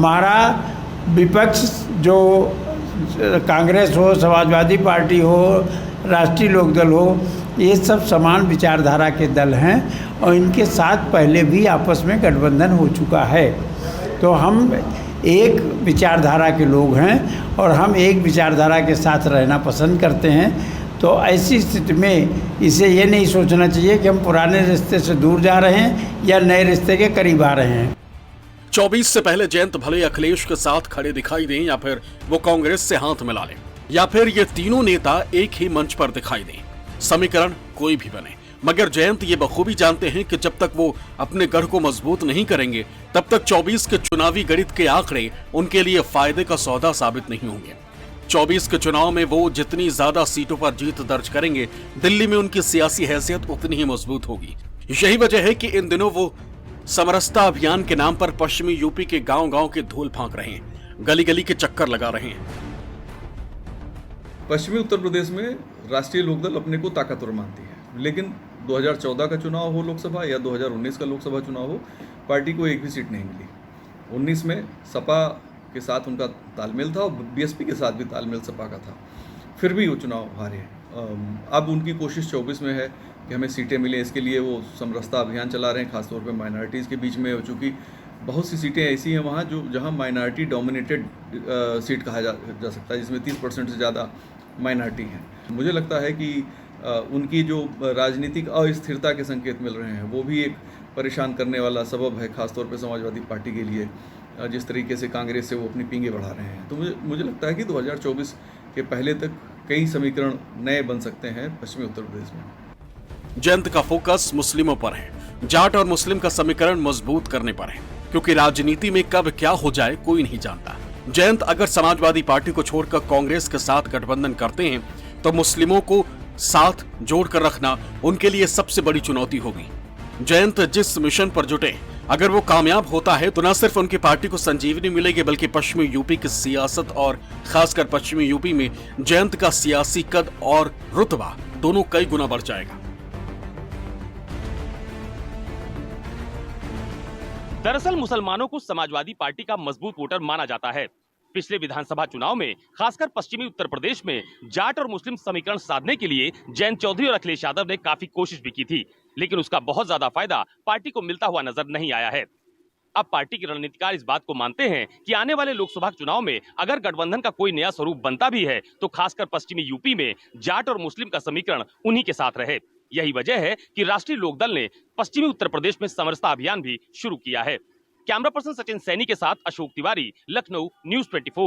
हमारा विपक्ष जो कांग्रेस हो, समाजवादी पार्टी हो, राष्ट्रीय लोकदल हो, ये सब समान विचारधारा के दल हैं और इनके साथ पहले भी आपस में गठबंधन हो चुका है। तो हम एक विचारधारा के लोग हैं और हम एक विचारधारा के साथ रहना पसंद करते हैं। तो ऐसी स्थिति में इसे ये नहीं सोचना चाहिए कि हम पुराने रिश्ते से दूर जा रहे हैं या नए रिश्ते के करीब आ रहे हैं। 24 से पहले जयंत भले अखिलेश के साथ खड़े दिखाई दें या फिर वो कांग्रेस से हाथ मिला लें या फिर ये तीनों नेता एक ही मंच पर दिखाई दें, समीकरण कोई भी बने, मगर जयंत ये बखूबी जानते हैं कि जब तक वो अपने गढ़ को मजबूत नहीं करेंगे तब तक 24 के चुनावी गणित के आंकड़े उनके लिए फायदे का सौदा साबित नहीं होंगे। 24 के चुनाव में वो जितनी ज्यादा सीटों पर जीत दर्ज करेंगे, दिल्ली में उनकी सियासी हैसियत उतनी ही मजबूत होगी। यही वजह है कि इन दिनों वो समरसता अभियान के नाम पर पश्चिमी यूपी के गांव-गांव के धूल फांक रहे हैं, गली-गली के चक्कर लगा रहे हैं। पश्चिमी उत्तर प्रदेश में राष्ट्रीय लोकदल अपने को ताकतवर मानती है, लेकिन 2014 का चुनाव हो लोकसभा या 2019 का लोकसभा चुनाव हो, पार्टी को एक भी सीट नहीं मिली। 19 में सपा के साथ उनका तालमेल था और बीएसपी के साथ भी तालमेल सपा का था, फिर भी वो चुनाव हारे। अब उनकी कोशिश 24 में है कि हमें सीटें मिलें, इसके लिए वो समरसता अभियान चला रहे हैं, खासतौर पे माइनॉरिटीज़ के बीच में, चूँकि बहुत सी सीटें ऐसी हैं वहाँ जहाँ माइनॉरिटी डोमिनेटेड सीट कहा जा सकता है, जिसमें 30% से ज़्यादा माइनॉरिटी हैं। मुझे लगता है कि उनकी जो राजनीतिक अस्थिरता के संकेत मिल रहे हैं वो भी एक परेशान करने वाला सबब है, खासतौर पे समाजवादी पार्टी के लिए, जिस तरीके से कांग्रेस से वो अपनी पींगे बढ़ा रहे हैं। तो मुझे लगता है कि 2024 के पहले तक कई समीकरण नए बन सकते हैं पश्चिमी उत्तर प्रदेश में। जयंत का फोकस मुस्लिमों पर है, जाट और मुस्लिम का समीकरण मजबूत करने पर है, क्योंकि राजनीति में कब क्या हो जाए कोई नहीं जानता। जयंत अगर समाजवादी पार्टी को छोड़कर कांग्रेस के साथ गठबंधन करते हैं तो मुस्लिमों को साथ जोड़कर रखना उनके लिए सबसे बड़ी चुनौती होगी। जयंत जिस मिशन पर जुटे, अगर वो कामयाब होता है तो न सिर्फ उनकी पार्टी को संजीवनी मिलेगी, बल्कि पश्चिमी यूपी की सियासत और खासकर पश्चिमी यूपी में जयंत का सियासी कद और रुतबा दोनों कई गुना बढ़ जाएगा। दरअसल मुसलमानों को समाजवादी पार्टी का मजबूत वोटर माना जाता है। पिछले विधानसभा चुनाव में खासकर पश्चिमी उत्तर प्रदेश में जाट और मुस्लिम समीकरण साधने के लिए जयंत चौधरी और अखिलेश यादव ने काफी कोशिश भी की थी, लेकिन उसका बहुत ज्यादा फायदा पार्टी को मिलता हुआ नजर नहीं आया है। अब पार्टी के रणनीतिकार इस बात को मानते हैं कि आने वाले लोकसभा चुनाव में अगर गठबंधन का कोई नया स्वरूप बनता भी है तो खासकर पश्चिमी यूपी में जाट और मुस्लिम का समीकरण उन्हीं के साथ रहे। यही वजह है कि राष्ट्रीय लोकदल ने पश्चिमी उत्तर प्रदेश में समरसता अभियान भी शुरू किया है। कैमरा पर्सन सचिन सैनी के साथ अशोक तिवारी, लखनऊ, न्यूज़ 24।